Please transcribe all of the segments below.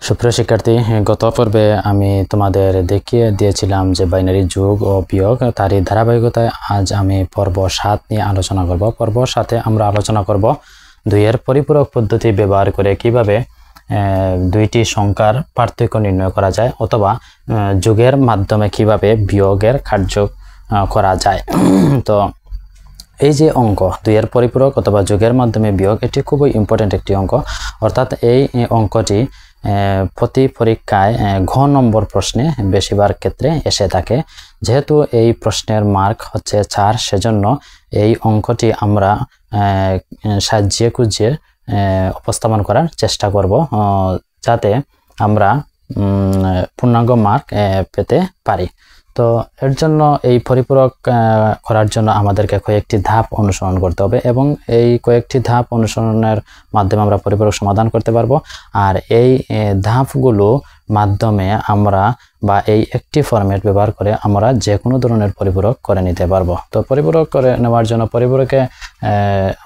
সুপ্রিয় শিক্ষার্থী, গত পর্বে আমি তোমাদের দেখিয়ে দিয়েছিলাম যে বাইনারি যোগ ও বিয়োগ, তারই ধারাবাহিকতায় আজ আমি পর্ব 7 নিয়ে আলোচনা করব। পর্ব 7-এ আমরা আলোচনা করব দুইয়ের পরিপূরক পদ্ধতি ব্যবহার করে কিভাবে দুইটি সংখ্যার পার্থক্য নির্ণয় করা যায় অথবা যোগের মাধ্যমে কিভাবে বিয়োগের কার্য করা যায়। তো এই যে অঙ্ক দুইয়ের পরিপূরক অথবা যোগের মাধ্যমে বিয়োগ, এটি খুবই ইম্পর্টেন্ট একটি অঙ্ক। অর্থাৎ এই অঙ্কটি প্রতি পরীক্ষায় ঘ নম্বর প্রশ্নে বেশিরভাগ ক্ষেত্রে এসে থাকে। যেহেতু এই প্রশ্নের মার্ক হচ্ছে 4, সেজন্য এই অঙ্কটি আমরা সাজিয়ে কুজিয়ে উপস্থাপন করার চেষ্টা করব, যাতে আমরা পূর্ণাঙ্গ মার্ক পেতে পারি। তো এর জন্য এই পরিপূরক করার জন্য আমাদেরকে কয়েকটি ধাপ অনুসরণ করতে হবে এবং এই কয়েকটি ধাপ অনুসরণের মাধ্যমে আমরা পরিপূরক সমাধান করতে পারবো। আর এই ধাপগুলো মাধ্যমে আমরা বা এই একটি ফরম্যাট ব্যবহার করে আমরা যে কোনো ধরনের পরিপূরক করে নিতে পারবো। তো পরিপূরক করে নেওয়ার জন্য পরিপূরকে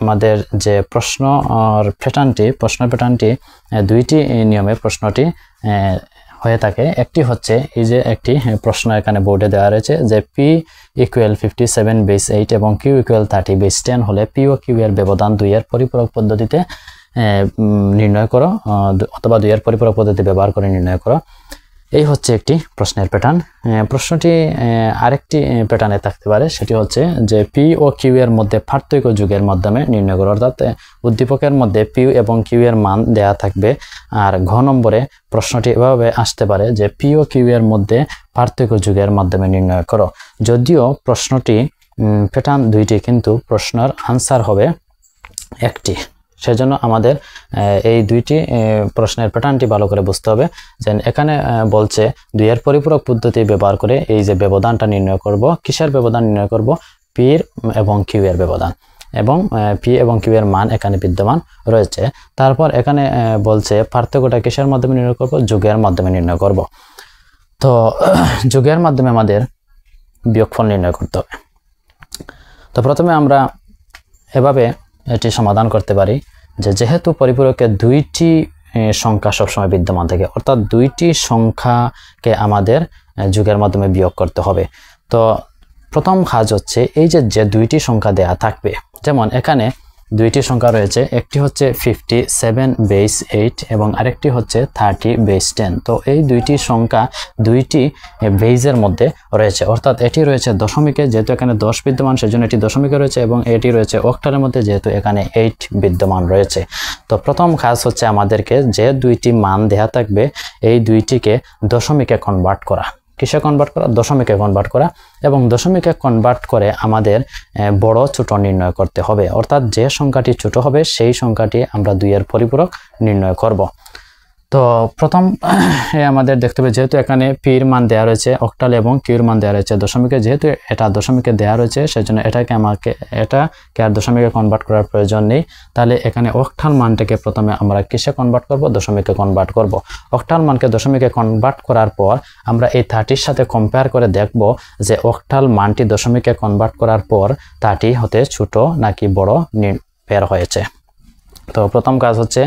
আমাদের যে প্রশ্নের প্যাটার্নটি দুইটি নিয়মে প্রশ্নটি হয়ে থাকে। একটি হচ্ছে এই যে একটি প্রশ্ন এখানে বোর্ডে দেওয়া রয়েছে যে p = 57/8 এবং q = 30/10 হলে p ও q এর ব্যবধান 2 এর পরিপূরক পদ্ধতিতে নির্ণয় করো অথবা 2 এর পরিপূরক পদ্ধতি ব্যবহার করে নির্ণয় করো। এই হচ্ছে একটি প্রশ্নের প্যাটার্ন। প্রশ্নটি আরেকটি প্যাটার্নে থাকতে পারে, সেটি হচ্ছে যে p ও q এর মধ্যে পার্থক্য যোগের মাধ্যমে নির্ণয় করো। অর্থাৎ উদ্দীপকের মধ্যে p এবং q এর মান দেয়া থাকবে। আর ঘ নম্বরে প্রশ্নটি এভাবে আসতে পারে যে p ও q এর মধ্যে পার্থক্য যোগের মাধ্যমে নির্ণয় করো। যদিও প্রশ্নটি প্যাটার্ন দুইটি, কিন্তু প্রশ্নের আনসার হবে একটি। সেজন্য আমাদের এই দুইটি প্রশ্নের প্যাটার্নটি ভালো করে বুঝতে হবে। যে এখানে বলছে 2 এর পরিপূরক পদ্ধতি ব্যবহার করে এই যে ব্যবধানটা নির্ণয় করব। কিসের ব্যবধান নির্ণয় করব? p এবং q এর ব্যবধান, এবং p এবং q এর মান এখানে বিদ্যমান রয়েছে। তারপর এখানে বলছে পার্থক্যটা কিসের মাধ্যমে নির্ণয় করব? যোগের মাধ্যমে নির্ণয় করব। তো যোগের মাধ্যমে আমাদের বিয়োগফল নির্ণয় করতে হবে। তো প্রথমে আমরা এভাবে এটি সমাধান করতে পারি যে যেহেতু পরিপূরকে দুইটি সংখ্যা সবসময় বিদ্যমান থাকে, অর্থাৎ দুইটি সংখ্যাকে আমাদের যোগের মাধ্যমে বিয়োগ করতে হবে। তো প্রথম কাজ হচ্ছে এই যে দুইটি সংখ্যা দেয়া থাকবে, যেমন এখানে দুইটি সংখ্যা রয়েছে, একটি হচ্ছে 57/8 এবং আরেকটি হচ্ছে 30/10। তো এই দুইটি সংখ্যা দুইটি বেজের মধ্যে রয়েছে, অর্থাৎ এটি রয়েছে দশমিকে, যেহেতু এখানে 10 বিদ্যমান সেজন্য এটি দশমিকে রয়েছে, এবং এটি রয়েছে অক্টালের মধ্যে, যেহেতু এখানে 8 বিদ্যমান রয়েছে। তো প্রথম কাজ হচ্ছে আমাদেরকে যে দুইটি মান দেয়া থাকবে এই দুইটিকে দশমিকে কনভার্ট করা। কিসে কনভার্ট করা? দশমিকে কনভার্ট করা। এবং দশমিকে কনভার্ট করে আমাদের বড় ছোট নির্ণয় করতে হবে, অর্থাৎ যে সংখ্যাটি ছোট হবে সেই সংখ্যাটি আমরা 2 এর পরিপূরক নির্ণয় করব। তো প্রথম আমাদের দেখতে হবে, যেহেতু এখানে p এর মান দেওয়া রয়েছে অক্টাল এবং q এর মান দেওয়া রয়েছে দশমিকে, যেহেতু এটা দশমিকে দেওয়া রয়েছে সেজন্য এটাকে আর দশমিকে কনভার্ট করার প্রয়োজন নেই। তাহলে এখানে অক্টাল মানটাকে প্রথমে আমরা কিসে কনভার্ট করব? দশমিকে কনভার্ট করব। অক্টাল মানকে দশমিকে কনভার্ট করার পর আমরা এই 30-র সাথে কম্পেয়ার করে দেখব যে অক্টাল মানটি দশমিকে কনভার্ট করার পর 30 হতে ছোট নাকি বড় বের হয়েছে। তো প্রথম কাজ হচ্ছে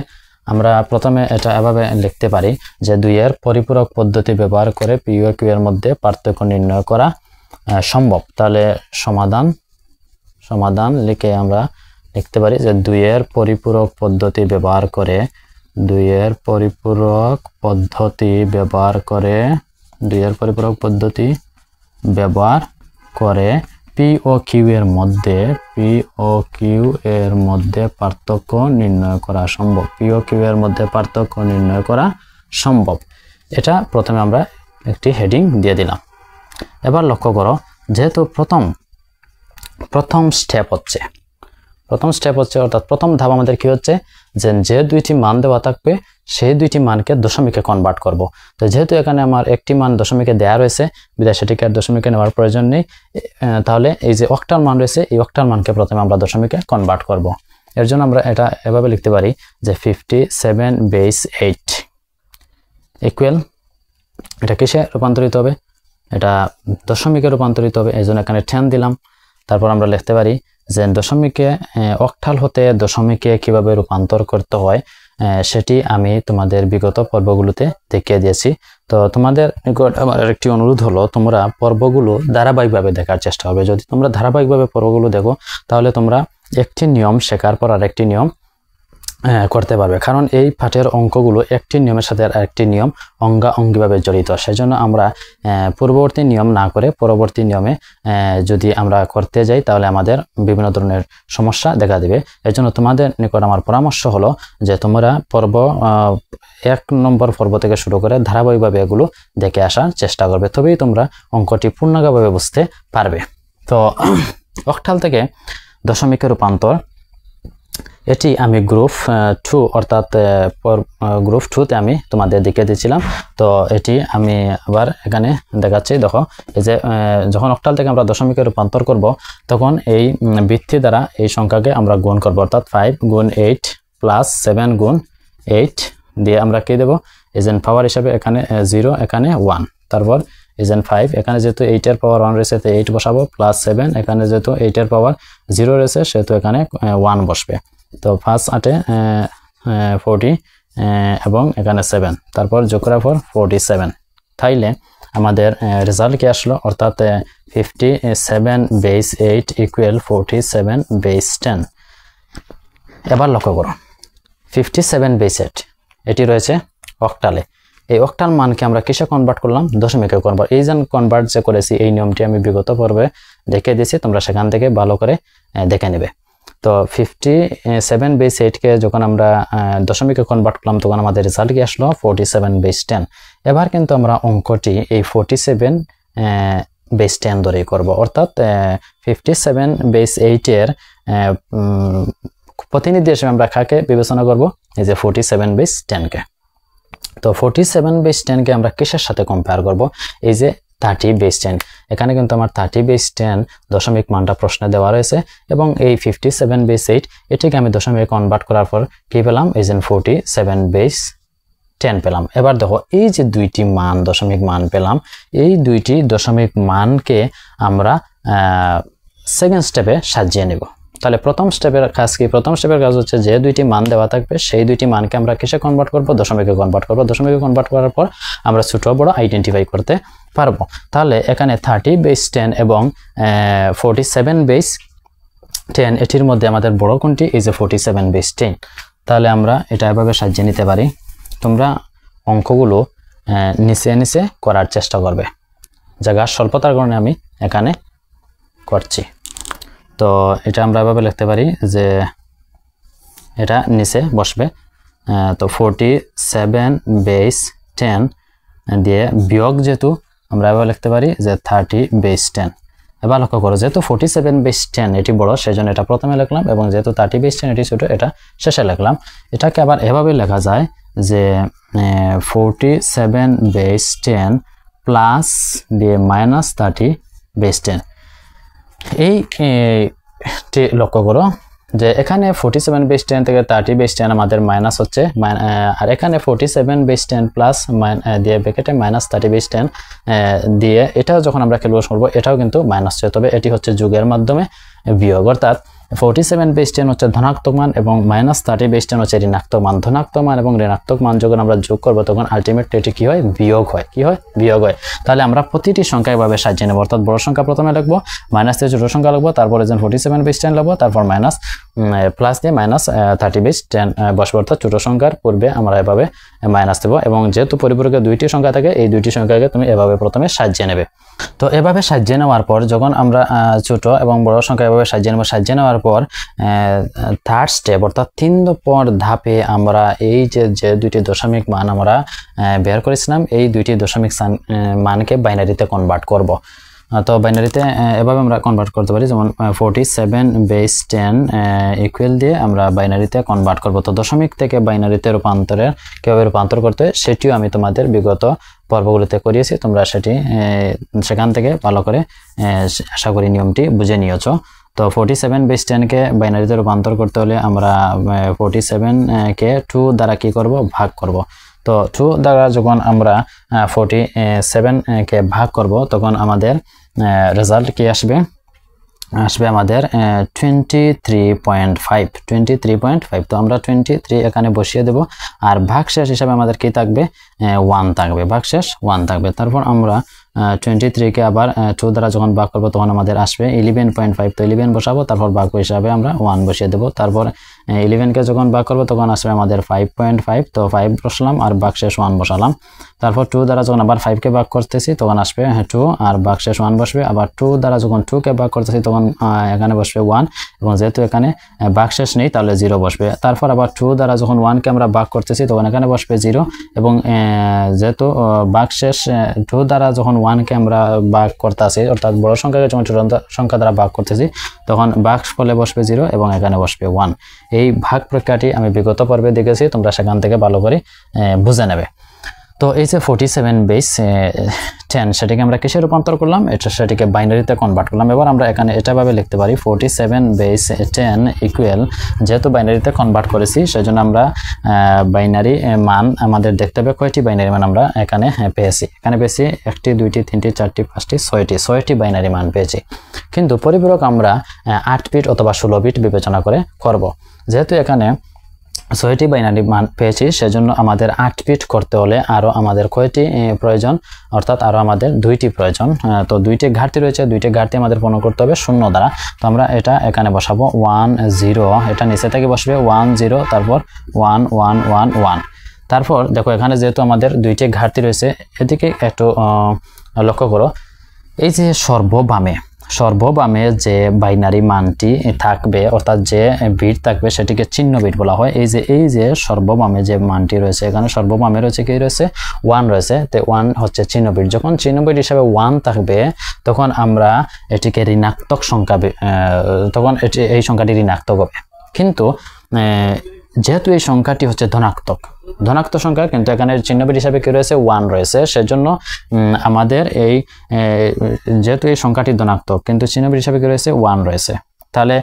আমরা প্রথমে এটা এভাবে লিখতে পারি যে 2 এর পরিপূরক পদ্ধতি ব্যবহার করে p ও q এর মধ্যে পার্থক্য নির্ণয় করা সম্ভব। তাহলে সমাধান লিখে আমরা লিখতে পারি যে 2 এর পরিপূরক পদ্ধতি ব্যবহার করে 2 এর পরিপূরক পদ্ধতি ব্যবহার করে p ও q এর মধ্যে পার্থক্য নির্ণয় করা সম্ভব। p ও q এর মধ্যে পার্থক্য নির্ণয় করা সম্ভব। এটা প্রথমে আমরা একটি হেডিং দিয়ে দিলাম। এবার লক্ষ্য করো, যেহেতু প্রথম স্টেপ হচ্ছে অর্থাৎ প্রথম ধাপ আমাদের কি হচ্ছে যে দুইটি মান দেওয়া থাকবে সেই দুইটি মানকে দশমিকে কনভার্ট করব। তো যেহেতু এখানে আমার একটি মান দশমিকে দেয়া রয়েছে বিধায় সেটিকে আর দশমিকে নেওয়ার প্রয়োজন নেই। তাহলে এই যে অক্টাল মান রয়েছে এই অক্টাল মানকে প্রথমে আমরা দশমিকে কনভার্ট করব। এর জন্য আমরা এটা এভাবে লিখতে পারি যে 57/8 ইকুয়াল, এটা কিসে রূপান্তরিত হবে? এটা দশমিকে রূপান্তরিত হবে, এই জন্য এখানে 10 দিলাম। তারপর আমরা লিখতে পারি যে দশমিকে অক্টাল হতে দশমিকে কিভাবে রূপান্তর করতে হয় সেটি আমি তোমাদের বিগত পর্বগুলোতে দেখিয়ে দিয়েছি। তো তোমাদের নিকট আমার একটি অনুরোধ হলো, তোমরা পর্বগুলো ধারাবাহিকভাবে দেখার চেষ্টা করবে। যদি তোমরা ধারাবাহিকভাবে পর্বগুলো দেখো তাহলে তোমরা একটি নিয়ম শেখার পর আরেকটি নিয়ম করতে পারবে, কারণ এই পাঠের অঙ্কগুলো একটি নিয়মের সাথে আরেকটি নিয়ম অঙ্গাঅঙ্গিভাবে জড়িত। সেজন্য আমরা পূর্ববর্তী নিয়ম না করে পরবর্তী নিয়মে যদি আমরা করতে যাই তাহলে আমাদের বিভিন্ন ধরনের সমস্যা দেখা দেবে। এজন্য তোমাদের নিকট আমার পরামর্শ হলো যে তোমরা পর্ব 1 নম্বর পর্ব থেকে শুরু করে ধারাবাহিকভাবে এগুলো দেখে আসার চেষ্টা করবে, তবেই তোমরা অঙ্কটি পূর্ণাঙ্গভাবে বুঝতে পারবে। তো অক্টাল থেকে দশমিকের রূপান্তর, এটি আমি গ্রুপ 2 অর্থাৎ গ্রুপ 2তে আমি তোমাদের দেখিয়ে দিয়েছিলাম। তো এটি আমি আবার এখানে দেখাচ্ছি। দেখো, এই যে যখন অক্টাল থেকে আমরা দশমিকে রূপান্তর করব তখন এই বৃত্তি দ্বারা এই সংখ্যাকে আমরা গুণ করব, অর্থাৎ 5 গুণ 8 প্লাস 7 গুণ 8 দিয়ে আমরা কি দেব, এজেন্ট পাওয়ার হিসাবে এখানে 0 এখানে 1, তারপর এজেন্ট 5 এখানে যেহেতু 8 এর পাওয়ার 1 রয়েছে তো 8 বসাবো, প্লাস 7 এখানে যেহেতু 8 এর পাওয়ার 0 রয়েছে সেহেতু এখানে 1 বসবে। তো 5 8 40 এবং এখানে 7, তারপর যোগ করার পর 47। তাইলে আমাদের রেজাল্ট কি আসলো, অর্থাৎ 57 বেস 8 ইকুয়াল 47 বেস 10। এবার লক্ষ্য করো 57 বেস 8 এটি রয়েছে অক্টালে। এই অক্টাল মানকে আমরা কিসে কনভার্ট করলাম, দশমিকে কনভার্ট। এই যে কনভার্ট যে করেছি এই নিয়মটি আমি বিগত পর্বে দেখে দিয়েছি, তোমরা সেখান থেকে ভালো করে দেখে নেবে। তো 57 বেস 8কে যখন আমরা দশমিকে কনভার্ট করলাম তখন আমাদের রেজাল্ট কি আসলো 47 বেস 10। এবার কিন্তু আমরা অঙ্কটি এই 47 বেস 10 ধরেই করব, অর্থাৎ 57 বেস 8 এর প্রতিনিধি হিসেবে আমরা কাকে বিবেচনা করব, এই যে 47 বেস 10কে। তো 47 বেস 10কে আমরা কিসের সাথে কম্পেয়ার করব, এই যে 30 বেস 10। এখানে কিন্তু আমার 30 বেস 10 দশমিক মানটা প্রশ্নে দেওয়া রয়েছে এবং এই 57 বেস 8 এটিকে আমি দশমিকে কনভার্ট করার পর কি পেলাম, এই যে 47 বেস 10 পেলাম। এবার দেখো এই যে দুইটি মান দশমিক মান পেলাম, এই দুইটি দশমিক মানকে আমরা সেকেন্ড স্টেপে সাজিয়ে নেব। তাহলে প্রথম স্টেপের কাজ কি, প্রথম স্টেপের কাজ হচ্ছে যে দুইটি মান দেওয়া থাকবে সেই দুইটি মানকে আমরা কিসে কনভার্ট করব, দশমিকে কনভার্ট করব। দশমিকে কনভার্ট করার পর আমরা ছোট বড় আইডেন্টিফাই করতে পারবো। তাহলে এখানে 30 বেস 10 এবং 47 বেস 10 এটির মধ্যে আমাদের বড় কোনটি, এই যে 47 বেস 10। তাহলে আমরা এটা এভাবে সাজিয়ে নিতে পারি। তোমরা অঙ্কগুলো নিচে নিচে করার চেষ্টা করবে, জায়গার স্বল্পতার কারণে আমি এখানে করছি। তো এটা আমরা এভাবে লিখতে পারি যে এটা নিচে বসবে। তো 47 বেস 10 দিয়ে বিয়োগ যেহেতু আমরা এভাবে লিখতে পারি যে 30 বেস 10। এবার লক্ষ্য করো যেহেতু 47 বেস 10 এটি বড় সেজন্য এটা প্রথমে লিখলাম এবং যেহেতু 30 বেস 10 এটি ছোট এটা শেষে লিখলাম। এটাকে আবার এভাবে লেখা যায় যে 47 বেস 10 প্লাস দিয়ে মাইনাস 30 বেস 10। এইটি লক্ষ্য করো যে এখানে 47 বেস 10 থেকে 30 বেস 10 আমাদের মাইনাস হচ্ছে, আর এখানে 47 বেস 10 প্লাস দিয়ে ব্র্যাকেটে মাইনাস 30 বেস 10 দিয়ে এটাও যখন আমরা ক্যালকুলেট করব এটাও কিন্তু মাইনাস হচ্ছে, তবে এটি হচ্ছে যোগের মাধ্যমে বিয়োগ। অর্থাৎ 47 বেস 10 হচ্ছে ধনাত্মক মান এবং মাইনাস 30 বেস 10 হচ্ছে ঋণাত্মক মান। ধনাত্মক মান এবং ঋণাত্মক মান যখন আমরা যোগ করব তখন আলটিমেটলি এটি কি হয়, বিয়োগ হয়। কি হয়, বিয়োগ হয়। তাহলে আমরা প্রতিটি সংখ্যা এভাবে সাজিয়ে নেব, অর্থাৎ বড় সংখ্যা প্রথমে লিখবো, মাইনাস দিয়ে ছোট সংখ্যা লিখবো, তারপরে যেন 47 বেস 10 লিখবো, তারপর মাইনাস প্লাস দিয়ে মাইনাস 30 বেস 10 বসবে, অর্থাৎ ছোট সংখ্যার পূর্বে আমরা এভাবে মাইনাস দেবো। এবং যেহেতু পরিপূরকে দুইটি সংখ্যা থাকে এই দুইটি সংখ্যাকে তুমি এভাবে প্রথমে সাজিয়ে নেবে। তো এভাবে সাজিয়ে নেওয়ার পর যখন আমরা ছোট এবং বড় সংখ্যা এভাবে সাজিয়ে নেব, সাজিয়ে নেওয়ার পর থার্ড স্টেপ অর্থাৎ 3 নম্বর ধাপে আমরা এই যে দুইটি দশমিক মান আমরা বের করেছিলাম এই দুইটি দশমিক মানকে বাইনারিতে কনভার্ট করব। তো বাইনারিতে এভাবে আমরা কনভার্ট করতে পারি, যেমন 47 বেস 10 ইকুয়াল দিয়ে আমরা বাইনারিতে কনভার্ট করব। তো দশমিক থেকে বাইনারিতে রূপান্তরের কিভাবে রূপান্তর করতে সেটিও আমি তোমাদের বিগত পর্বগুলোতে করিয়েছি, তোমরা সেটি সেখান থেকে ভালো করে আশা করি নিয়মটি বুঝে নিয়েছো। তো 47 বেস 10 কে বাইনারিতে রূপান্তর করতে হলে আমরা 47 কে 2 দ্বারা কি করব, ভাগ করব। তো 2 দ্বারা যখন আমরা 47 কে ভাগ করব তখন আমাদের রেজাল্ট কি আসবে, আসবে আমাদের 23.5 তো আমরা 23 এখানে বসিয়ে দেব আর ভাগশেষ হিসাবে আমাদের কি থাকবে 1 থাকবে, ভাগশেষ 1 থাকবে। তারপর আমরা 23 কে আবার 2 দ্বারা যখন ভাগ করব তখন আমাদের আসবে 11.5 তো 11 বসাবো, তারপর ভাগ হিসাবে আমরা 1 বসিয়ে দেব। তারপর 11 কে যখন ভাগ করব তখন আসবে আমাদের 5.5 তো 5 বসালাম আর ভাগশেষ 1 বসালাম। তারপর 2 দ্বারা যখন আবার 5 কে ভাগ করতেছি তখন আসবে 2 আর ভাগশেষ 1 বসবে। আবার 2 দ্বারা যখন 2 কে ভাগ করতেছি তখন এখানে বসবে 1 এবং যেহেতু এখানে ভাগশেষ নেই তাহলে 0 বসবে। তারপর আবার 2 দ্বারা যখন 1 কে আমরা ভাগ করতেছি তখন এখানে বসবে 0 এবং যেহেতু ভাগশেষ 2 দ্বারা যখন 1 কে আমরা ভাগ করতেছি অর্থাৎ বড় সংখ্যাকে যখন ছোট সংখ্যা দ্বারা ভাগ করতেছি তখন ভাগফলে বসবে 0 এবং এখানে বসবে 1। এই ভাগ প্রক্রিয়াটি আমি বিগত পর্বে দেখেছি, তোমরা সেখান থেকে ভালো করে বুঝে নেবে। তো এই যে 47 বেস 10 সেটাকে আমরা কিসে রূপান্তর করলাম, সেটাকে বাইনারিতে কনভার্ট করলাম। এবার আমরা এখানে এটা ভাবে লিখতে পারি 47 বেস 10 ইকুয়াল, যেহেতু বাইনারিতে কনভার্ট করেছি সেজন্য আমরা বাইনারি মান আমাদের দেখতে হবে কয়টি বাইনারি মান আমরা এখানে পেয়েছি। এখানে পেয়েছি 1টি 2টি 3টি 4টি 5টি 6টি বাইনারি মান পেয়েছি, কিন্তু পরিপূরক আমরা 8 বিট অথবা 16 বিট বিবেচনা করে করব। যেহেতু এখানে 6টি বাইনারি মান পেয়েছি সেজন্য আমাদের 8 বিট করতে হলে আরো আমাদের কয়টি প্রয়োজন, অর্থাৎ আরো আমাদের 2টি প্রয়োজন। তো 2টি ঘাটতি রয়েছে, 2টি ঘাটতি আমাদের পূরণ করতে হবে 0 দ্বারা। তো আমরা এটা এখানে বসাবো 1 0, এটা নিচে থেকে বসবে 1 0, তারপর 1 1 1 1। তারপর দেখো এখানে যেহেতু আমাদের 2টি ঘাটতি রয়েছে এদিকে একটু লক্ষ্য করো, এই যে সর্ববামে যে বাইনারি মানটি থাকবে অর্থাৎ যে বিট থাকবে সেটিকে চিহ্ন বিট বলা হয়। এই যে সর্ববামে যে মানটি রয়েছে এখানে সর্ববামে রয়েছে কি রয়েছে 1 রয়েছে, তো 1 হচ্ছে চিহ্ন বিট। যখন চিহ্ন বিট হিসাবে 1 থাকবে তখন আমরা এটিকে ঋণাত্মক সংখ্যা, তখন এই সংখ্যাটি ঋণাত্মক হবে। কিন্তু যেহেতু এই সংখ্যাটি হচ্ছে ধনাত্মক সংখ্যা কিন্তু এখানে চিহ্ন বিট হিসাবে কি রয়েছে 1 রয়েছে, সেজন্য আমাদের এই যেহেতু এই সংখ্যাটি ধনাত্মক কিন্তু চিহ্ন বিট হিসাবে কি রয়েছে 1 রয়েছে, তাহলে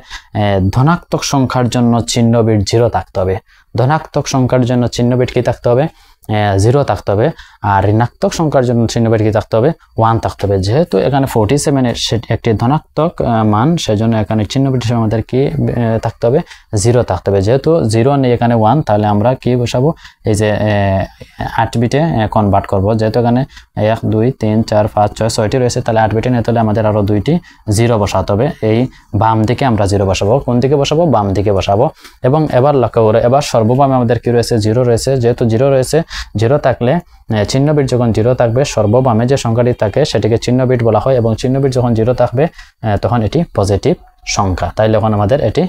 ধনাত্মক সংখ্যার জন্য চিহ্ন বিট 0 থাকতে হবে। ধনাত্মক সংখ্যার জন্য চিহ্ন বিট কি থাকতে হবে 0 থাকতে হবে, আর ঋণাত্মক সংখ্যার জন্য চিহ্ন বিট কি থাকতে হবে 1 থাকতে হবে। যেহেতু এখানে 47 এর একটি ধনাত্মক মান সেজন্য এখানে চিহ্ন বিট হিসেবে আমাদের কি থাকতে হবে 0 থাকতে হবে। যেহেতু 0 নেই এখানে 1, তাহলে আমরা কি বসাবো এই যে 8 বিটে কনভার্ট করব। যেহেতু এখানে 1 2 3 4 5 6 6টি রয়েছে, তাহলে 8 বিটে নিতে হলে আমাদের আরো 2টি 0 বসাতে হবে। এই বাম দিকে আমরা 0 বসাবো। কোন দিকে বসাবো? বাম দিকে বসাবো। এবং এবার লক্ষ্য করে এবার সর্ববামে আমাদের কি রয়েছে 0 রয়েছে। যেহেতু 0 রয়েছে, 0 থাকলে চিহ্ন বিট যখন 0 থাকবে সর্ববামে যে সংখ্যাটি থাকে সেটিকে চিহ্ন বিট বলা হয়, এবং চিহ্ন বিট যখন 0 থাকবে তখন এটি পজিটিভ সংখ্যা। তাই যখন আমাদের এটি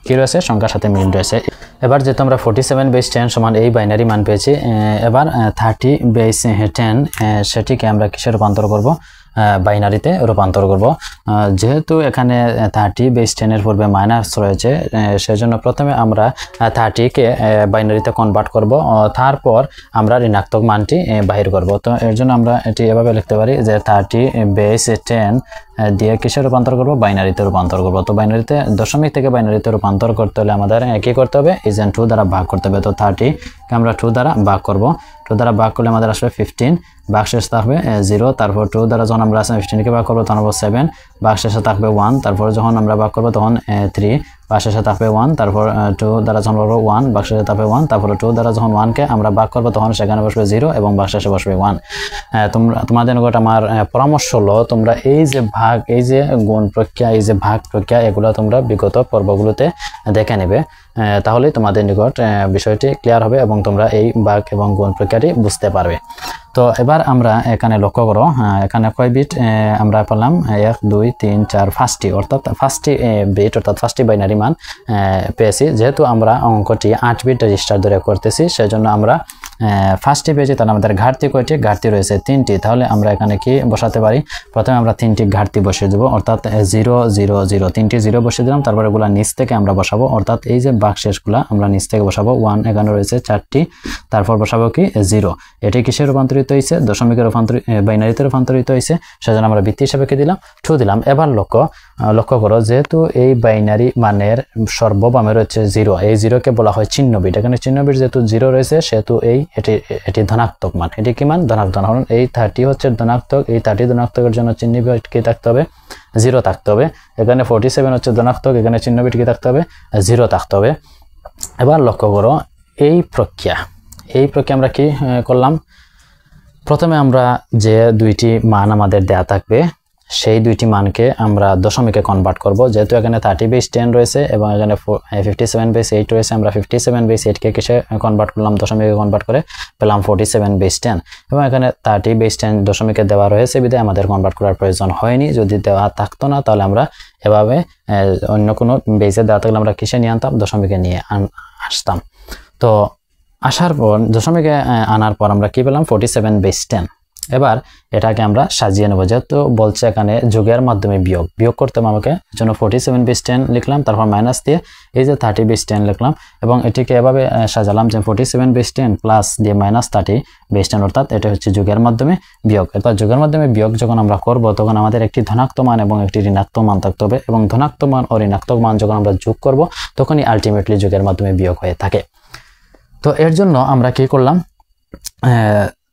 কি রয়েছে সংখ্যার সাথে মিল রয়েছে। এবার যেহেতু আমরা 47 বেস 10 সমান এই বাইনারি মান পেয়েছি, এবার 30 বেস 10 সেটিকে আমরা কিসে রূপান্তর করব? বাইনারিতে রূপান্তর করব। যেহেতু এখানে 30 বেস 10 এর পূর্বে মাইনাস রয়েছে সেজন্য প্রথমে আমরা 30 কে বাইনারিতে কনভার্ট করব, তারপর আমরা ঋণাত্মক মানটি বাহির করব। তো এর জন্য আমরা এটি এভাবে লিখতে পারি যে 30 বেস 10 দিয়ে কিসে রূপান্তর করব? বাইনারিতে রূপান্তর করব। তো বাইনারিতে দশমিক থেকে বাইনারিতে রূপান্তর করতে হলে আমাদের কি করতে হবে? এই যে 2 দ্বারা ভাগ করতে হবে। তো 30 কে আমরা 2 দ্বারা ভাগ করব। 2 দ্বারা ভাগ করলে আমাদের আসবে 15, ভাগশেষ থাকবে 0। তারপর 2 দ্বারা যখন আমরা 15 কে ভাগ করব তখন হবে 7, ভাগশেষে থাকবে 1। তারপর যখন আমরা ভাগ করব তখন 3, ভাগশেষে থাকবে 1। তারপর 2 দ্বারা যখন করব 1, ভাগশেষে থাকবে 1। তারপর 2 দ্বারা যখন 1 কে আমরা ভাগ করব তখন সেখানে বসবে 0 এবং ভাগশেষে বসবে 1। তোমাদের নিকট আমার পরামর্শ হলো তোমরা এই যে ভাগ, এই যে গুণ প্রক্রিয়া, এই যে ভাগ প্রক্রিয়া এগুলো তোমরা বিগত পর্বগুলোতে দেখে নেবে, তাহলে তোমাদের নিকট বিষয়টি ক্লিয়ার হবে এবং তোমরা এই ভাগ এবং গুণ প্রক্রিয়াটি বুঝতে পারবে। তো এবার আমরা এখানে লক্ষ্য করো, এখানে কয় বিট আমরা পেলাম? 1 2 3 4 5টি, অর্থাৎ 5টি বিট অর্থাৎ 5টি বাইনারি মান পেয়েছি। যেহেতু আমরা অঙ্কটি 8 বিট রেজিস্টার ধরে করতেছি সেজন্য আমরা 5টি পেয়েছি, তাহলে আমাদের ঘাটতি কয়টি? ঘাটতি রয়েছে 3টি। তাহলে আমরা এখানে কি বসাতে পারি? প্রথমে আমরা 3টি ঘাটতি বসিয়ে দেবো, অর্থাৎ 0 0 0, 3টি 0 বসিয়ে দিলাম। তারপর এগুলা নিচ থেকে আমরা বসাবো, অর্থাৎ এই যে ভাগশেষগুলা আমরা নিচ থেকে বসাবো। 1 এখানে রয়েছে 4টি, তারপর বসাবো কি 0। এটি কিসে রূপান্তরিত হয়েছে? দশমিকের বাইনারিতে রূপান্তরিত হয়েছে, সেজন্য আমরা ভিত্তি হিসাবে কি দিলাম? 2 দিলাম। এবার লক্ষ্য করো, যেহেতু এই বাইনারি মানের সর্ববামে রয়েছে 0, এই 0 কে বলা হয় চিহ্ন বিট। এখানে চিহ্ন বিট যেহেতু 0 রয়েছে সেহেতু এই এটি এটি ধনাত্মক মান। এটি কি মান? ধনাত্মক। কারণ এই 30 হচ্ছে ধনাত্মক, এই 30 ধনাত্মকের জন্য চিহ্ন বিট কি থাকতে হবে? 0 থাকতে হবে। এখানে 47 হচ্ছে ধনাত্মক, এখানে চিহ্ন বিট কি থাকতে হবে? 0 থাকতে হবে। এবার লক্ষ্য করো এই প্রক্রিয়া আমরা কি করলাম? প্রথমে আমরা যে দুইটি মান আমাদের দেয়া থাকবে সেই দুইটি মানকে আমরা দশমিকে কনভার্ট করব। যেহেতু এখানে 30/10 রয়েছে এবং এখানে 57/8 রয়েছে, আমরা 57/8 কে কিসে কনভার্ট করলাম? দশমিকে কনভার্ট করে পেলাম 47/10। এবং এখানে 30/10 দশমিকে দেওয়া রয়েছে বিধায় আমাদের কনভার্ট করার প্রয়োজন হয়নি। যদি দেওয়া থাকতো না তাহলে আমরা এভাবে অন্য কোনো বেসে দেওয়া থাকলে আমরা কিসে নিয়ে আনতাম? দশমিকে নিয়ে আসতাম। তো আসার পর দশমিকে আনার পর আমরা কি পেলাম? 47/10। এবার এটাকে আমরা সাজিয়ে নেব। যেহেতু বলছে এখানে যোগের মাধ্যমে বিয়োগ করতে হবে আমাকে, এর জন্য 47/10 লিখলাম, তারপর মাইনাস দিয়ে এই যে 30/10 লিখলাম এবং এটিকে এভাবে সাজালাম যে 47/10 প্লাস দিয়ে মাইনাস 30/10, অর্থাৎ এটা হচ্ছে যোগের মাধ্যমে বিয়োগ। এরপর যোগের মাধ্যমে বিয়োগ যখন আমরা করব তখন আমাদের একটি ধনাত্মক মান এবং একটি ঋণাত্মক মান থাকতে হবে, এবং ধনাত্মক মান ও ঋণাত্মক মান যখন আমরা যোগ করব তখনই আলটিমেটলি যোগের মাধ্যমে বিয়োগ হয়ে থাকে। তো এর জন্য আমরা কি করলাম?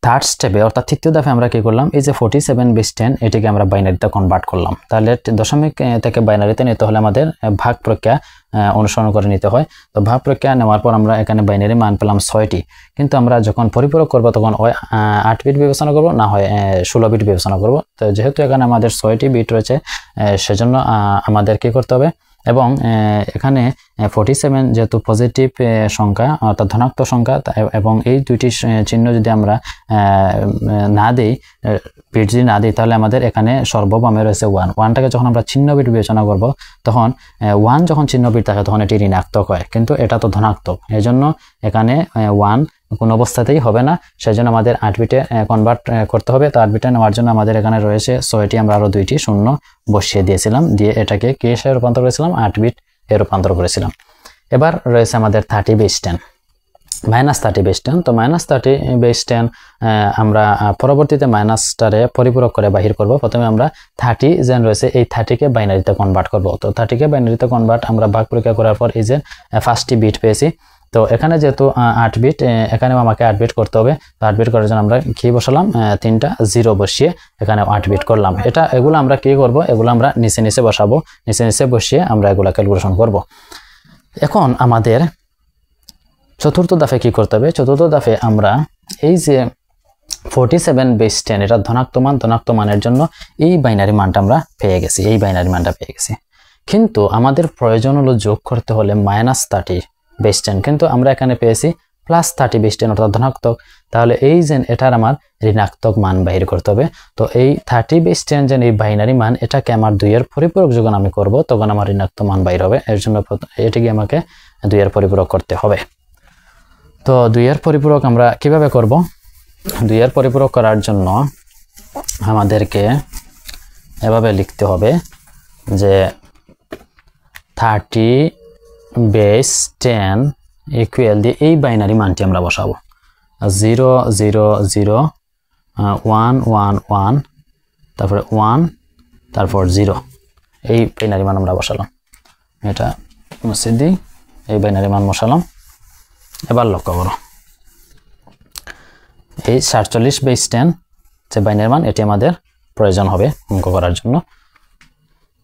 থার্ড স্টেপে অর্থাৎ তৃতীয় ধাপে আমরা কি করলাম? এই যে 47/10 এটিকে আমরা বাইনারিতে কনভার্ট করলাম। তাহলে দশমিক থেকে বাইনারিতে নিতে হলে আমাদের ভাগ প্রক্রিয়া অনুসরণ করে নিতে হয়। তো ভাগ প্রক্রিয়া নেওয়ার পর আমরা এখানে বাইনারি মান পেলাম 6টি, কিন্তু আমরা যখন পরিপূরক করব তখন 8 বিট বিবেচনা করব, না হয় 16 বিট বিবেচনা করব। তো যেহেতু এখানে আমাদের 6টি বিট রয়েছে সেজন্য আমাদের কি করতে হবে? এবং এখানে 47 যেহেতু পজিটিভ সংখ্যা অর্থাৎ ধনাত্মক সংখ্যা, এবং এই দুইটি চিহ্ন যদি আমরা না দিই, বিট যদি না দিই, তাহলে আমাদের এখানে সর্ববামে রয়েছে 1। 1টাকে যখন আমরা চিহ্ন বিট বিবেচনা করব তখন 1 যখন চিহ্ন বিট থাকে তখন এটি ঋণাত্মক হয়, কিন্তু এটা তো ধনাত্মক, এই জন্য এখানে 1 কোনো অবস্থাতেই হবে না। সেই জন্য আমাদের 8 বিটে কনভার্ট করতে হবে। তো 8 বিটে নেওয়ার জন্য আমাদের এখানে রয়েছে 6টি, আমরা আরও 2টি শূন্য বসিয়ে দিয়েছিলাম, দিয়ে এটাকে কিসে রূপান্তর করেছিলাম? 8 বিট এ রূপান্তর করেছিলাম। এবার রয়েছে আমাদের 30/10 মাইনাস 30/10। তো মাইনাস 30/10 আমরা পরবর্তীতে মাইনাসটারে পরিপূরক করে বাহির করব। প্রথমে আমরা 30 যেন রয়েছে এই 30কে বাইনারিতে কনভার্ট করব। তো 30কে বাইনারিতে কনভার্ট আমরা ভাগ প্রক্রিয়া করার পর এই যে 5টি বিট পেয়েছি। তো এখানে যেহেতু 8 বিট, এখানেও আমাকে 8 বিট করতে হবে। তো 8 বিট করার জন্য আমরা কি বসালাম? 3টা 0 বসিয়ে এখানে 8 বিট করলাম। এগুলো আমরা কি করব? এগুলো আমরা নিচে বসাবো, নিচে বসিয়ে আমরা এগুলো ক্যালকুলেশন করব। এখন আমাদের চতুর্থ ধাপে কি করতে হবে? চতুর্থ ধাপে আমরা এই যে 47/10 এটা ধনাত্মক মানের জন্য এই বাইনারি মানটা আমরা পেয়ে গেছি, এই বাইনারি মানটা পেয়ে গেছি। কিন্তু আমাদের প্রয়োজন হলো যোগ করতে হলে মাইনাস 30/10, কিন্তু আমরা এখানে পেয়েছি প্লাস 30/10 অর্থাৎ ধনাত্মক। তাহলে এই যে এটার আমার ঋণাত্মক মান বাহির করতে হবে। তো এই 30/10 যে এই বাইনারি মান, এটাকে আমার 2 এর পরিপূরক যখন আমি করব তখন আমার ঋণাত্মক মান বাইর হবে। এর জন্য এটিকে আমাকে 2 এর পরিপূরক করতে হবে। তো 2 এর পরিপূরক আমরা কিভাবে করব? 2 এর পরিপূরক করার জন্য আমাদেরকে এভাবে লিখতে হবে যে 30/10 ইকুয়াল দিয়ে এই বাইনারি মানটি আমরা বসাবো 0 0 0 1 1 1 তারপরে 1 তারপর 0, এই বাইনারি মান আমরা বসালাম। এটা মুছে দিই, এই বাইনারি মান বসালাম। এবার লক্ষ্য করো এই 47/10 যে বাইনারি মান, এটি আমাদের প্রয়োজন হবে অঙ্ক করার জন্য।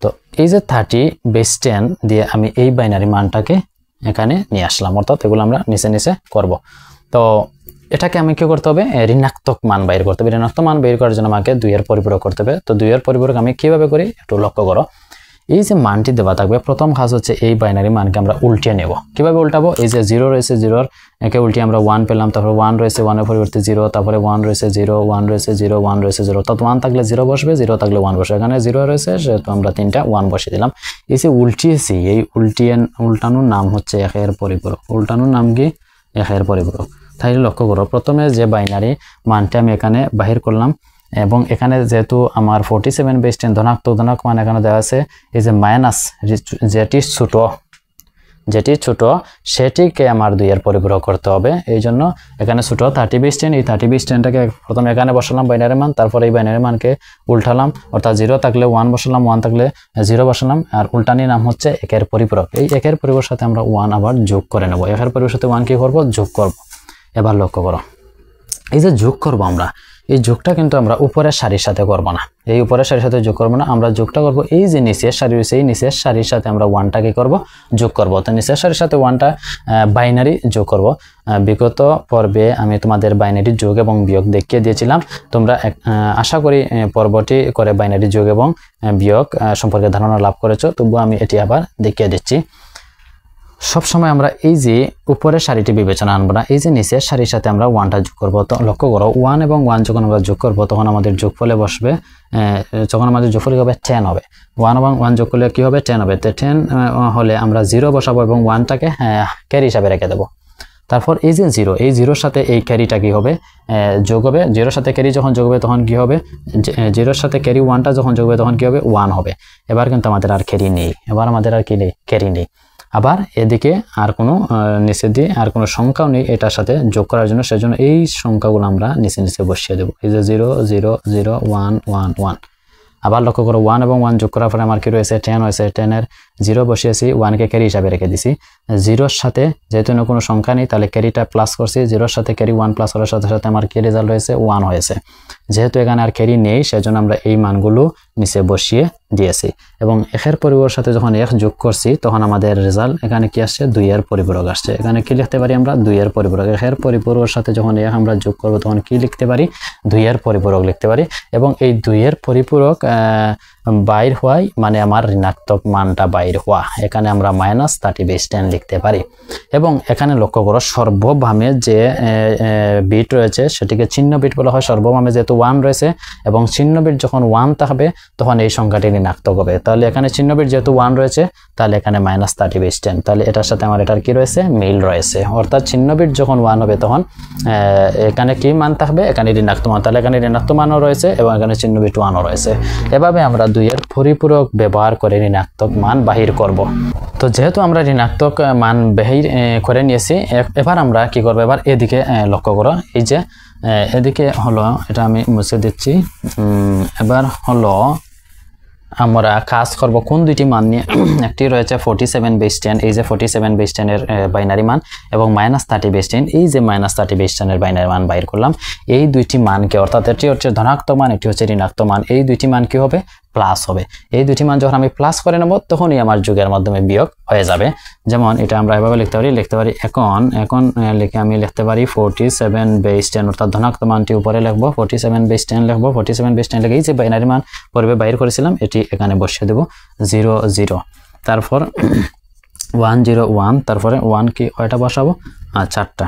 তো এই যে 30/10 দিয়ে আমি এই বাইনারি মানটাকে এখানে নিয়ে আসলাম, অর্থাৎ এগুলো আমরা নিচে করব। তো এটাকে আমি কি করতে হবে? ঋণাত্মক মান বাইর করতে হবে। ঋণাত্মক মান বের করার জন্য আমাকে 2 এর পরিপূরক করতে হবে। তো 2 এর পরিপূরক আমি কিভাবে করি একটু লক্ষ্য করো। এই যে মানটি দেওয়া থাকবে, প্রথম কাজ হচ্ছে এই বাইনারি মানকে আমরা উল্টিয়ে নেব। কিভাবে উল্টাবো? এই যে 0 রয়েছে, 0 একে উল্টিয়ে আমরা 1 পেলাম, তারপর 1 রয়েছে, 1 এর পরিবর্তে 0, তারপরে 1 রয়েছে 0, 1 রয়েছে 0, 1 রয়েছে 0, অর্থাৎ 1 থাকলে 0 বসবে, 0 থাকলে 1 বসবে। এখানে 0 রয়েছে সেহেতু আমরা 3টা 1 বসিয়ে দিলাম। এই যে উল্টিয়েছি, এই উল্টানোর নাম হচ্ছে একের পরিপূরক। উল্টানোর নাম কি? একের পরিপূরক। তাহলে লক্ষ্য করো, প্রথমে যে বাইনারি মানটা আমি এখানে বাহির করলাম, এবং এখানে যেহেতু আমার 47/10 ধনাত্মক মান এখানে দেওয়া আছে, এই যে মাইনাস যেটি ছোট সেটিকে আমার 2 এর পরিপূরক করতে হবে। এই জন্য এখানে ছোট 30/10, এই 30/10টাকে প্রথমে এখানে বসালাম বাইনারি মান, তারপর এই বাইনারি মানকে উল্টালাম, অর্থাৎ 0 থাকলে 1 বসালাম, 1 থাকলে 0 বসালাম, আর উল্টানির নাম হচ্ছে একের পরিপূরক। এই একের পরিপূরকের সাথে আমরা 1 আবার যোগ করে নেব। একের পরিপূরকের সাথে 1 কি করব? যোগ করব। এবার লক্ষ্য করো, এই যে যোগ করব আমরা, এই যোগটা কিন্তু আমরা উপরের সারির সাথে করব না, এই উপরের সারির সাথে যোগ করব না, আমরা যোগটা করব এই যে নিচের সারি রয়েছে, এই নিচের সারির সাথে আমরা 1টা কি করব, যোগ করব। তো নিচের সারির সাথে 1টা বাইনারি যোগ করব। বিগত পর্বে আমি তোমাদের বাইনারি যোগ এবং বিয়োগ দেখিয়ে দিয়েছিলাম, তোমরা আশা করি পর্বটি করে বাইনারি যোগ এবং বিয়োগ সম্পর্কে ধারণা লাভ করেছো, তবুও আমি এটি আবার দেখিয়ে দিচ্ছি। সবসময় আমরা এই যে উপরের সারিটি বিবেচনা আনবো না, এই যে নিচের সারির সাথে আমরা 1টা যোগ করবো। তো লক্ষ্য করো 1 এবং 1 যখন আমরা যোগ করবো তখন আমাদের যোগফলে বসবে, যখন আমাদের যোগফল হবে 10 হবে। 1 এবং 1 যোগ করলে কি হবে, 10 হবে। তো 10 হলে আমরা 0 বসাবো এবং 1টাকে ক্যারি হিসাবে রেখে দেবো। তারপর এই যে 0, এই 0-র সাথে এই ক্যারিটা কি হবে, যোগ হবে। 0-র সাথে ক্যারি যখন যোগ হবে তখন কি হবে, 0-র সাথে ক্যারি 1টা যখন যোগ হবে তখন কি হবে, 1 হবে। এবার কিন্তু আমাদের আর ক্যারি নেই, এবার আমাদের আর কি নেই, ক্যারি নেই। আবার এদিকে আর কোনো নিচে দিয়ে আর কোনো সংখ্যাও নেই এটার সাথে যোগ করার জন্য, সেজন্য এই সংখ্যাগুলো আমরা নিচে নিচে বসিয়ে দেবো। এই যে 0 0 0 1 1 1। আবার লক্ষ্য করো 1 এবং 1 যোগ করার পরে আমার কি রয়েছে, 10 হয়েছে। 10-এর 0 বসিয়েছি, 1কে ক্যারি হিসাবে রেখে দিছি। 0-র সাথে যেহেতু কোনো সংখ্যা নেই তাহলে ক্যারিটা প্লাস করছি, 0-র সাথে ক্যারি 1 প্লাস করার সাথে সাথে আমার কি রেজাল্ট হয়েছে, 1 হয়েছে। যেহেতু এখানে আর ক্যারি নেই সেজন্য আমরা এই মানগুলো নিচে বসিয়ে দিয়েছি এবং এর পরিবর্তের সাথে যখন 1 যোগ করছি তখন আমাদের রেজাল্ট এখানে কি আসছে, 2-এর পরিপূরক আসছে। এখানে কি লিখতে পারি আমরা, 2-এর পরিপূরক। এর পরিপূরকের সাথে যখন 1 আমরা যোগ করব তখন কি লিখতে পারি, 2-এর পরিপূরক লিখতে পারি। এবং এই 2-এর পরিপূরক বাইর হওয়ায় মানে আমার ঋণাত্মক মানটা বাইর হওয়া, এখানে আমরা -30/10 লিখতে পারি। এবং এখানে লক্ষ্য করো সর্ববামে যে বিট রয়েছে সেটিকে চিহ্ন বিট বলা হয়। সর্ববামে যেহেতু 1 রয়েছে এবং চিহ্ন বিট যখন 1 থাকবে তখন এই সংখ্যাটি ঋণাত্মক হবে। তাহলে এখানে চিহ্ন বিট যেহেতু 1 রয়েছে তাহলে এখানে -30/10, তাহলে এটার সাথে আমার এটার কি রয়েছে, মিল রয়েছে। অর্থাৎ চিহ্ন বিট যখন 1 হবে তখন এখানে কি মান থাকবে, এখানে ঋণাত্মক মান, তাহলে এখানে ঋণাত্মক মানও রয়েছে এবং এখানে চিহ্ন বিট 1ও রয়েছে। এভাবে আমরা 2-এর পরিপূরক ব্যবহার করে ঋণাত্মক মান বাহির করব। তো যেহেতু আমরা ঋণাত্মক মান বাহির করে নিয়েছি, এবার আমরা কি করব, এবার এদিকে লক্ষ্য করো, এই যে এদিকে হলো, এটা আমি মুছে দিচ্ছি। এবার হলো আমরা কাজ করব কোন দুইটি মান নিয়ে, একটি রয়েছে 47/10, এই যে 47/10 এর বাইনারি মান, এবং -30/10, এই যে -30/10 এর বাইনারি মান বাইর করলাম। এই দুইটি মানকে, অর্থাৎ এটি হচ্ছে ধনাত্মক মান, এটি হচ্ছে ঋণাত্মক মান, এই দুইটি মান কি হবে, প্লাস হবে। এই দুইটি মান যখন আমি প্লাস করে নেব তখনই আমার যোগের মাধ্যমে বিয়োগ হয়ে যাবে। যেমন এটা আমরা এভাবে লিখতে পারি এখন লিখে আমি লিখতে পারি 47/10, অর্থাৎ ধনাত্মক মানটি উপরে লিখবো, 47/10 লিখবো। 47/10 লিখে এই যে বাইনারি মান পূর্বে বাইর করেছিলাম এটি এখানে বসিয়ে দেব, 0 0, তারপর 1 0 1, তারপরে 1 কি কয়টা বসাবো, 4টা।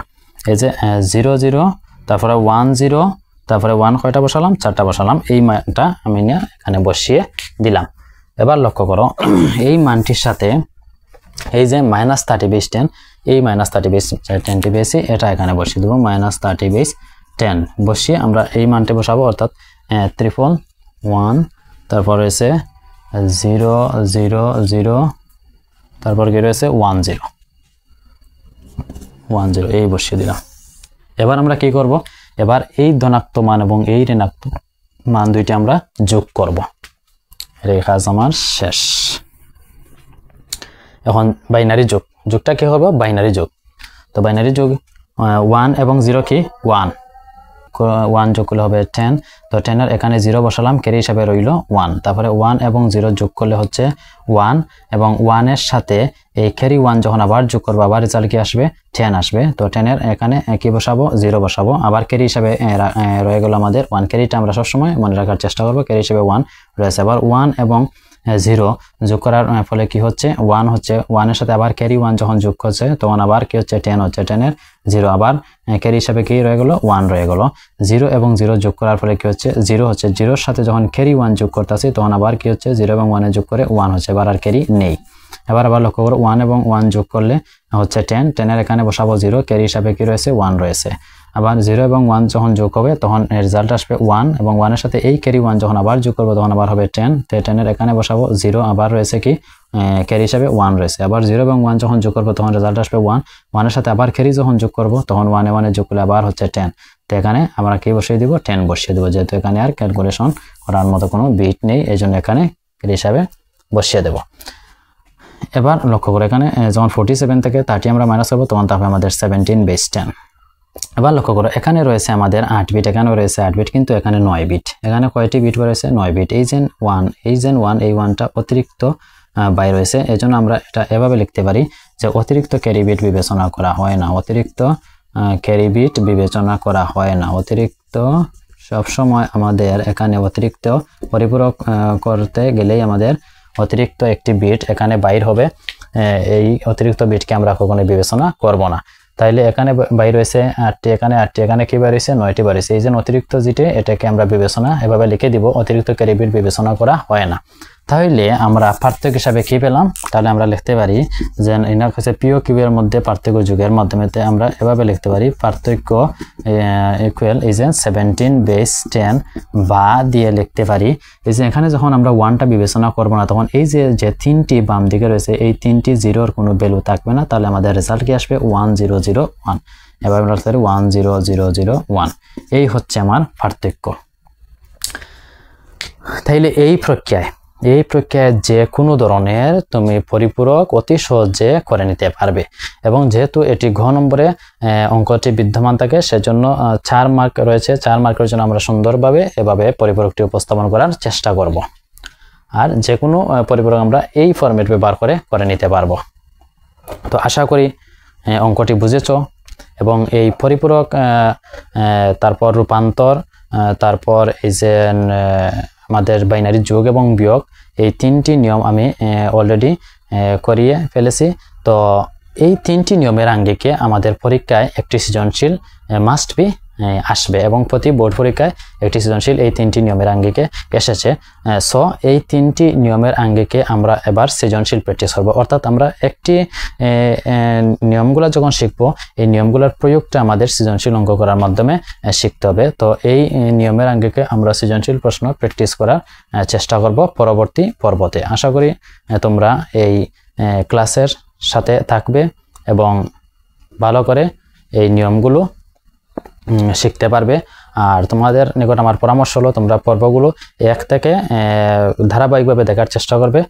এই যে 0 0, তারপরে 1 0, তারপরে 1 কয়টা বসালাম, 4টা বসালাম। এই মানটা আমি নিয়ে এখানে বসিয়ে দিলাম। এবার লক্ষ্য করো এই মানটির সাথে এই যে -30/10, এই -30/10টি বেশি, এটা এখানে বসিয়ে দেবো, -30/10 বসিয়ে আমরা এই মানটি বসাবো, অর্থাৎ 111, তারপর রয়েছে 0 0 0, তারপর কি রয়েছে 1 0 1 0, এই বসিয়ে দিলাম। এবার আমরা কি করব, এবার এই ধনাত্মক মান এবং এই ঋণাত্মক মান দুইটি আমরা যোগ করব। এই কাজ আমার শেষ। এখন বাইনারি যোগটা কি হবে, বাইনারি যোগ। তো বাইনারি যোগ 1 এবং 0 কি 1 যোগ করলে হবে 10। তো 10-এর এখানে 0 বসালাম, ক্যারি হিসাবে রইল 1। তারপরে 1 এবং 0 যোগ করলে হচ্ছে 1, এবং 1-এর সাথে এই ক্যারি 1 যখন আবার যোগ করবো আবার রেজাল্ট কি আসবে, 10 আসবে। তো 10-এর এখানে কি বসাবো, 0 বসাবো, আবার ক্যারি হিসাবে রয়ে গেল আমাদের 1। ক্যারিটা আমরা সবসময় মনে রাখার চেষ্টা করবো, ক্যারি হিসাবে 1 রয়েছে। আবার 1 এবং 0 যোগ করার ফলে কি হচ্ছে, 1 হচ্ছে, 1-এর সাথে আবার ক্যারি 1 যখন যোগ করছে তখন আবার কি হচ্ছে, 10 হচ্ছে। 10-এর 0 আবার ক্যারি হিসাবে কি রয়ে গেল, 1 রয়ে গেল। 0 এবং 0 যোগ করার ফলে কি হচ্ছে, 0 হচ্ছে। 0-এর সাথে যখন ক্যারি 1 যোগ করতেছি তখন আবার কি হচ্ছে, 0 এবং 1 যোগ করে 1 হচ্ছে, এবার আর ক্যারি নেই। এবার লক্ষ্য করো 1 এবং 1 যোগ করলে হচ্ছে 10। 10-এর এখানে বসাবো 0, ক্যারি হিসাবে কি রয়েছে, 1 রয়েছে। আবার 0 এবং 1 যখন যোগ হবে তখন রেজাল্ট আসবে 1, এবং 1-এর সাথে এই ক্যারি 1 যখন আবার যোগ করবো তখন আবার হবে 10। তো 10-এর এখানে বসাবো 0, আবার রয়েছে কি ক্যারি হিসাবে 1 রয়েছে। আবার 0 এবং 1 যখন যোগ করবো তখন রেজাল্ট আসবে 1, 1-এর সাথে আবার ক্যারি যখন যোগ করবো তখন 1 এ 1 যোগ করলে আবার হচ্ছে 10। তো এখানে আমরা কি বসিয়ে দিব, 10 বসিয়ে দেবো, যেহেতু এখানে আর ক্যালকুলেশন করার মতো কোনো বিট নেই, এই জন্য এখানে ক্যারি হিসাবে বসিয়ে দেব। এবার লক্ষ্য করে এখানে যখন 47 থেকে 30 আমরা মাইনাস করবো তখন তারপরে আমাদের 17/10। এবার লক্ষ্য করো এখানে রয়েছে আমাদের 8 বিট, এখানেও রয়েছে 8 বিট, কিন্তু এখানে 9 বিট। এখানে কয়টি বিট রয়েছে? 9 বিট। এই যে 1, এই 1টা অতিরিক্ত বাই রয়েছে, এজন্য আমরা এটা এভাবে লিখতে পারি যে অতিরিক্ত ক্যারি বিট বিবেচনা করা হয় না, অতিরিক্ত ক্যারি বিট বিবেচনা করা হয় না। অতিরিক্ত সবসময় আমাদের এখানে অতিরিক্ত পরিপূরক করতে গেলেই আমাদের অতিরিক্ত একটি বিট এখানে বাইর হবে, এই অতিরিক্ত বিটকে আমরা কখনোই বিবেচনা করব না। তাইলে এখানে বাইর হয়েছে 8টি, এখানে 8টি, এখানে কি বাইর হয়েছে? 9টি বাইর হয়েছে। এই যে অতিরিক্ত যেটি, এটাকে আমরা বিবেচনা এভাবে লিখে দিব, অতিরিক্ত ক্যারি বিট বিবেচনা করা হয় না। তাহলে আমরা পার্থক্য হিসাবে কি পেলাম? তাহলে আমরা লিখতে পারি যে এনার কাছে পিও কিউবের মধ্যে পার্থক্য যোগের মাধ্যমে আমরা এভাবে লিখতে পারি পার্থক্য ইকুয়াল এই যে 17 বেস 10 বা দিয়ে লিখতে পারি এই যে এখানে যখন আমরা 1টা বিবেচনা করব না, তখন এই যে 3টি বাম দিকে রয়েছে এই 3টি জিরোর কোনো ভ্যালু থাকবে না, তাহলে আমাদের রেজাল্ট কি আসবে? 1001। এভাবে আমরা লিখতে পারি 10001। এই হচ্ছে আমার পার্থক্য। তাইলে এই প্রক্রিয়ায় যে কোনো ধরনের তুমি পরিপূরক অতি সহজে করে নিতে পারবে, এবং যেহেতু এটি ঘ নম্বরে অঙ্কটি বিদ্যমান থাকে সেজন্য 4 মার্ক রয়েছে। 4 মার্কের জন্য আমরা সুন্দরভাবে এভাবে পরিপূরকটি উপস্থাপন করার চেষ্টা করব, আর যে কোনো পরিপূরক আমরা এই ফরম্যাট ব্যবহার করে নিতে পারবো। তো আশা করি অঙ্কটি বুঝেছো, এবং এই পরিপূরক তারপর রূপান্তর, তারপর এই যে আমাদের বাইনারি যোগ এবং বিয়োগ, এই 3টি নিয়ম আমি অলরেডি করিয়ে ফেলেছি। তো এই 3টি নিয়মের আঙ্গিকে আমাদের পরীক্ষায় একটি সৃজনশীল মাস্ট বি আসবে, এবং প্রতি বোর্ড পরীক্ষায় একটি সৃজনশীল এই 3টি নিয়মের আঙ্গিকে এসেছে। সো এই 3টি নিয়মের আঙ্গিকে আমরা এবার সৃজনশীল প্র্যাকটিস করব, অর্থাৎ আমরা একটি নিয়মগুলো যখন শিখব, এই নিয়মগুলোর প্রয়োগটা আমাদের সৃজনশীল অঙ্ক করার মাধ্যমে শিখতে হবে। তো এই নিয়মের আঙ্গিকে আমরা সৃজনশীল প্রশ্ন প্র্যাকটিস করার চেষ্টা করব পরবর্তী পর্বতে। আশা করি তোমরা এই ক্লাসের সাথে থাকবে এবং ভালো করে এই নিয়মগুলো শিখতে পারবে। আর তোমাদের নিকট আমার পরামর্শ হলো তোমরা পর্বগুলো 1 থেকে ধারাবাহিকভাবে দেখার চেষ্টা করবে,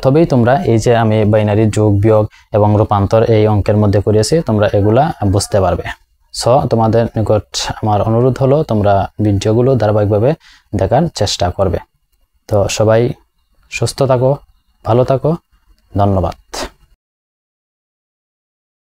তবেই তোমরা এই যে আমি বাইনারি যোগ বিয়োগ এবং রূপান্তর এই অঙ্কের মধ্যে করিয়েছি, তোমরা এগুলা বুঝতে পারবে। সো তোমাদের নিকট আমার অনুরোধ হলো তোমরা ভিডিওগুলো ধারাবাহিকভাবে দেখার চেষ্টা করবে। তো সবাই সুস্থ থাকো, ভালো থাকো, ধন্যবাদ।